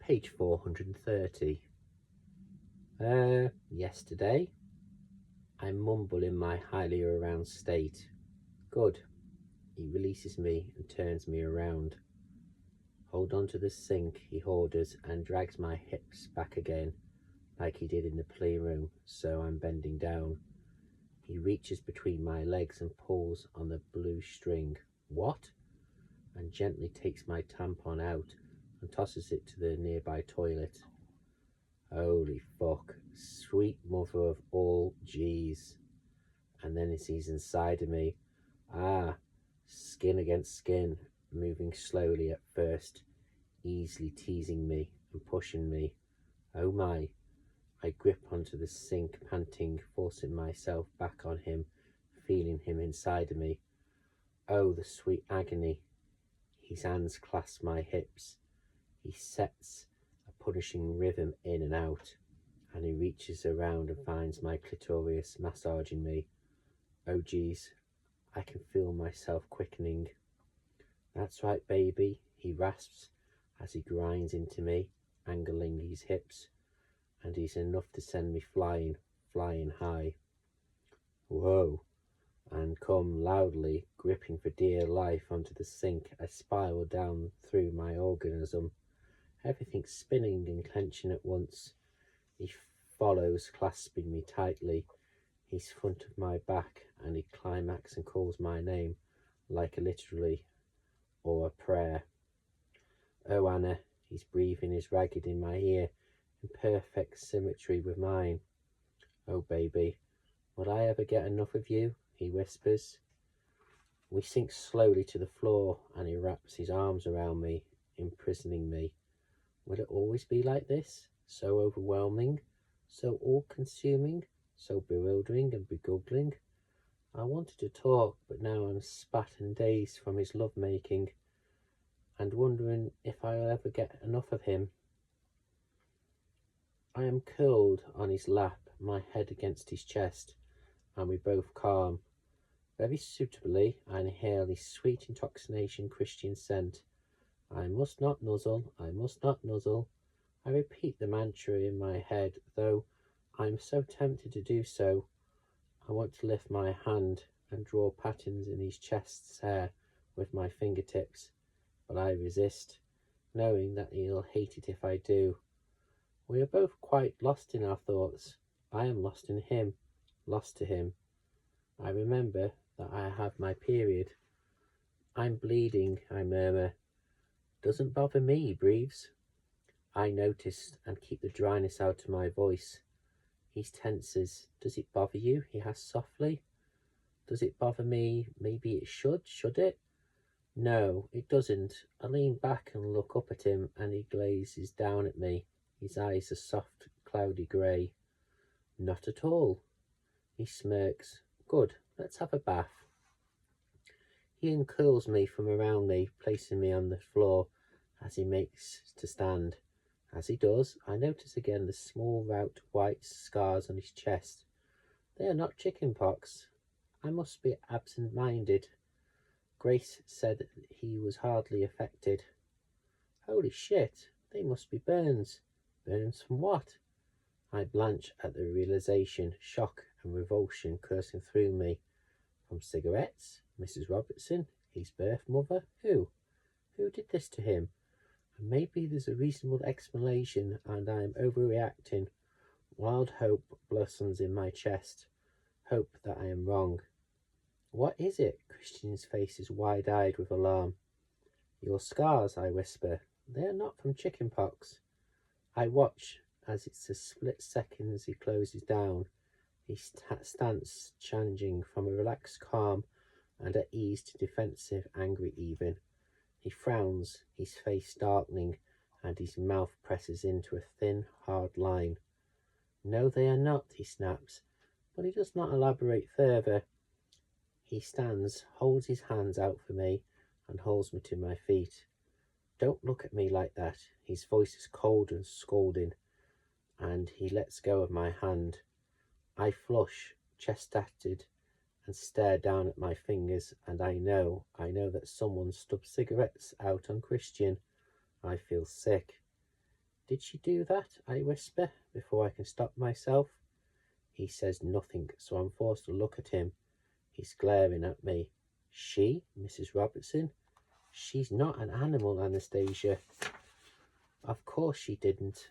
Page 430. Yesterday, I mumble in my highly aroused state. Good. He releases me and turns me around. Hold on to the sink, he orders, and drags my hips back again, like he did in the playroom, so I'm bending down. He reaches between my legs and pulls on the blue string. What? And gently takes my tampon out and tosses it to the nearby toilet. Holy fuck. Sweet mother of all G's. And then he's inside of me. Skin against skin, moving slowly at first, easily teasing me and pushing me. Oh my. I grip onto the sink, panting, forcing myself back on him, feeling him inside of me. Oh, the sweet agony. His hands clasp my hips. He sets a punishing rhythm in and out, and he reaches around and finds my clitoris massaging me. Oh geez, I can feel myself quickening. That's right, baby, he rasps as he grinds into me, angling his hips, and he's enough to send me flying high. Whoa, and come loudly, gripping for dear life onto the sink. I spiral down through my organism, everything spinning and clenching at once. He follows, clasping me tightly. He's front of my back, and he climaxes and calls my name, like a literally or a prayer. Oh, Anna, his breathing is ragged in my ear, in perfect symmetry with mine. Oh, baby, will I ever get enough of you? He whispers. We sink slowly to the floor, and he wraps his arms around me, imprisoning me. Will it always be like this? So overwhelming, so all-consuming, so bewildering and beguiling? I wanted to talk, but now I'm spat and dazed from his love-making, and wondering if I'll ever get enough of him. I am curled on his lap, my head against his chest, and we both calm. Very suitably, I inhale his sweet intoxication Christian scent. I must not nuzzle, I must not nuzzle. I repeat the mantra in my head, though I'm so tempted to do so. I want to lift my hand and draw patterns in his chest's hair with my fingertips, but I resist, knowing that he'll hate it if I do. We are both quite lost in our thoughts. I am lost in him, lost to him. I remember that I have my period. I'm bleeding, I murmur. Doesn't bother me, he breathes. I notice and keep the dryness out of my voice. He tenses. Does it bother you? He asks softly. Does it bother me? Maybe it should it? No, it doesn't. I lean back and look up at him, and he glazes down at me. His eyes are soft, cloudy grey. Not at all. He smirks. Good, let's have a bath. He uncurls me from around me, placing me on the floor as he makes to stand. As he does, I notice again the small route white scars on his chest. They are not chicken pox. I must be absent-minded. Grace said he was hardly affected. Holy shit, they must be burns. Burns from what? I blanch at the realization, shock and revulsion coursing through me. From cigarettes? Mrs. Robertson? His birth mother? Who? Who did this to him? And maybe there's a reasonable explanation and I am overreacting. Wild hope blossoms in my chest. Hope that I am wrong. What is it? Christian's face is wide-eyed with alarm. Your scars, I whisper. They are not from chicken pox. I watch as it's a split second as he closes down, his stance changing from a relaxed calm and at ease to defensive, angry even. He frowns, his face darkening, and his mouth presses into a thin, hard line. No, they are not, he snaps, but he does not elaborate further. He stands, holds his hands out for me, and holds me to my feet. Don't look at me like that. His voice is cold and scolding, and he lets go of my hand. I flush, chest-acted, and stare down at my fingers, and I know that someone stubbed cigarettes out on Christian. I feel sick. Did she do that? I whisper, before I can stop myself. He says nothing, so I'm forced to look at him. He's glaring at me. She, Mrs. Robertson? She's not an animal, Anastasia. Of course she didn't.